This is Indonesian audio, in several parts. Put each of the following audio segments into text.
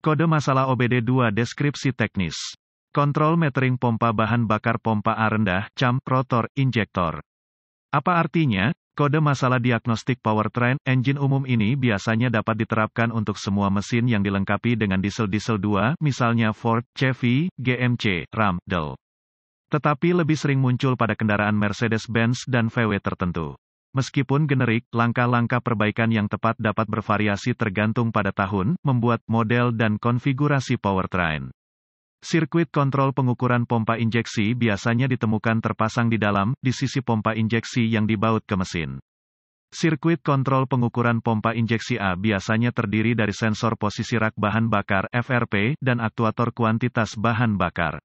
Kode masalah OBD2 deskripsi teknis. Kontrol metering pompa bahan bakar pompa A rendah, cam, rotor, injektor. Apa artinya? Kode masalah diagnostik powertrain engine umum ini biasanya dapat diterapkan untuk semua mesin yang dilengkapi dengan diesel-diesel 2, misalnya Ford, Chevy, GMC, Ram, Dell. Tetapi lebih sering muncul pada kendaraan Mercedes-Benz dan VW tertentu. Meskipun generik, langkah-langkah perbaikan yang tepat dapat bervariasi tergantung pada tahun, membuat, model dan konfigurasi powertrain. Sirkuit kontrol pengukuran pompa injeksi biasanya ditemukan terpasang di dalam, di sisi pompa injeksi yang dibaut ke mesin. Sirkuit kontrol pengukuran pompa injeksi A biasanya terdiri dari sensor posisi rak bahan bakar (FRP) dan aktuator kuantitas bahan bakar.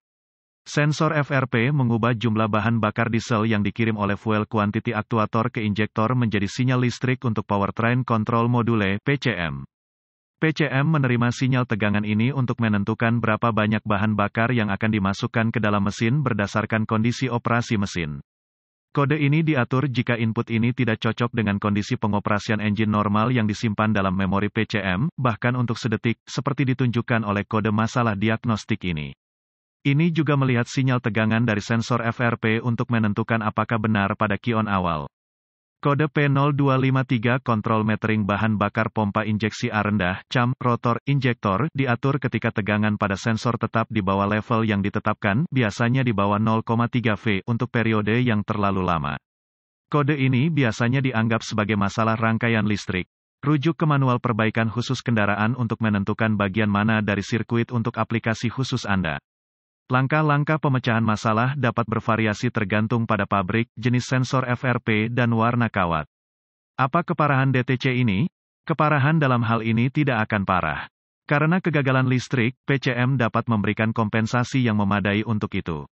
Sensor FRP mengubah jumlah bahan bakar diesel yang dikirim oleh fuel quantity aktuator ke injektor menjadi sinyal listrik untuk powertrain control module (PCM). PCM menerima sinyal tegangan ini untuk menentukan berapa banyak bahan bakar yang akan dimasukkan ke dalam mesin berdasarkan kondisi operasi mesin. Kode ini diatur jika input ini tidak cocok dengan kondisi pengoperasian engine normal yang disimpan dalam memori PCM, bahkan untuk sedetik, seperti ditunjukkan oleh kode masalah diagnostik ini. Ini juga melihat sinyal tegangan dari sensor FRP untuk menentukan apakah benar pada kion awal. Kode P0253 kontrol metering bahan bakar pompa injeksi A rendah, cam, rotor, injektor, diatur ketika tegangan pada sensor tetap di bawah level yang ditetapkan, biasanya di bawah 0,3 V untuk periode yang terlalu lama. Kode ini biasanya dianggap sebagai masalah rangkaian listrik. Rujuk ke manual perbaikan khusus kendaraan untuk menentukan bagian mana dari sirkuit untuk aplikasi khusus Anda. Langkah-langkah pemecahan masalah dapat bervariasi tergantung pada pabrik, jenis sensor FRP, dan warna kawat. Apa keparahan DTC ini? Keparahan dalam hal ini tidak akan parah. Karena kegagalan listrik, PCM dapat memberikan kompensasi yang memadai untuk itu.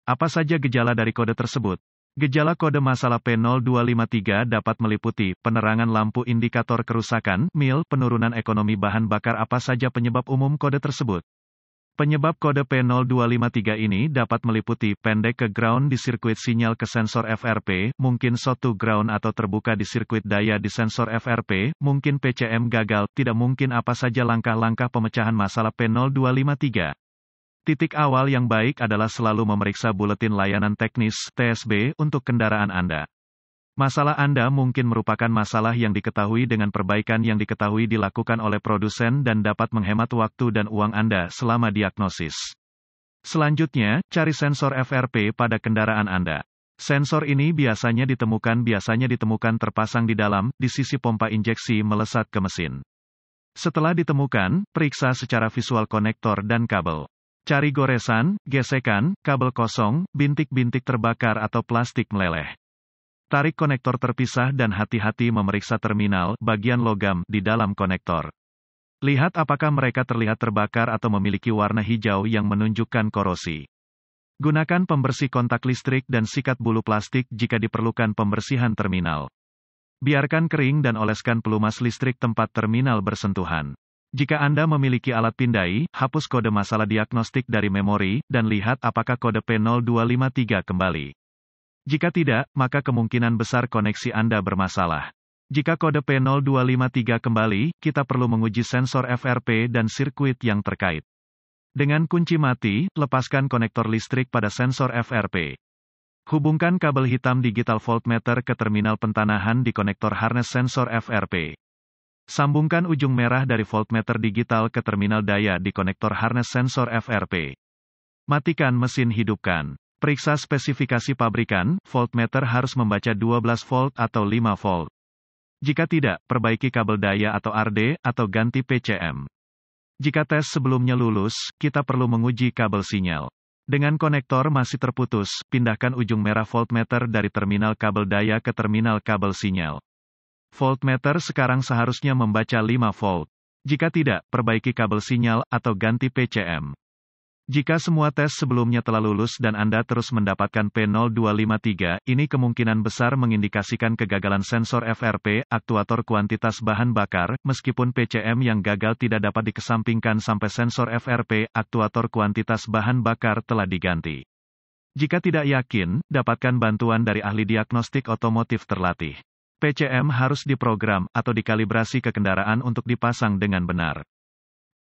Apa saja gejala dari kode tersebut? Gejala kode masalah P0253 dapat meliputi penerangan lampu indikator kerusakan, MIL, penurunan ekonomi bahan bakar. Apa saja penyebab umum kode tersebut? Penyebab kode P0253 ini dapat meliputi pendek ke ground di sirkuit sinyal ke sensor FRP, mungkin short to ground atau terbuka di sirkuit daya di sensor FRP, mungkin PCM gagal, tidak mungkin. Apa saja langkah-langkah pemecahan masalah P0253? Titik awal yang baik adalah selalu memeriksa buletin layanan teknis (TSB) untuk kendaraan Anda. Masalah Anda mungkin merupakan masalah yang diketahui dengan perbaikan yang diketahui dilakukan oleh produsen dan dapat menghemat waktu dan uang Anda selama diagnosis. Selanjutnya, cari sensor FRP pada kendaraan Anda. Sensor ini biasanya ditemukan terpasang di dalam, di sisi pompa injeksi melesat ke mesin. Setelah ditemukan, periksa secara visual konektor dan kabel. Cari goresan, gesekan, kabel kosong, bintik-bintik terbakar atau plastik meleleh. Tarik konektor terpisah dan hati-hati memeriksa terminal, bagian logam, di dalam konektor. Lihat apakah mereka terlihat terbakar atau memiliki warna hijau yang menunjukkan korosi. Gunakan pembersih kontak listrik dan sikat bulu plastik jika diperlukan pembersihan terminal. Biarkan kering dan oleskan pelumas listrik tempat terminal bersentuhan. Jika Anda memiliki alat pindai, hapus kode masalah diagnostik dari memori, dan lihat apakah kode P0253 kembali. Jika tidak, maka kemungkinan besar koneksi Anda bermasalah. Jika kode P0253 kembali, kita perlu menguji sensor FRP dan sirkuit yang terkait. Dengan kunci mati, lepaskan konektor listrik pada sensor FRP. Hubungkan kabel hitam digital voltmeter ke terminal pentanahan di konektor harness sensor FRP. Sambungkan ujung merah dari voltmeter digital ke terminal daya di konektor harness sensor FRP. Matikan mesin, hidupkan. Periksa spesifikasi pabrikan, voltmeter harus membaca 12 volt atau 5 volt. Jika tidak, perbaiki kabel daya atau RD, atau ganti PCM. Jika tes sebelumnya lulus, kita perlu menguji kabel sinyal. Dengan konektor masih terputus, pindahkan ujung merah voltmeter dari terminal kabel daya ke terminal kabel sinyal. Voltmeter sekarang seharusnya membaca 5 volt. Jika tidak, perbaiki kabel sinyal, atau ganti PCM. Jika semua tes sebelumnya telah lulus dan Anda terus mendapatkan P0253, ini kemungkinan besar mengindikasikan kegagalan sensor FRP, aktuator kuantitas bahan bakar, meskipun PCM yang gagal tidak dapat dikesampingkan sampai sensor FRP, aktuator kuantitas bahan bakar telah diganti. Jika tidak yakin, dapatkan bantuan dari ahli diagnostik otomotif terlatih. PCM harus diprogram atau dikalibrasi ke kendaraan untuk dipasang dengan benar.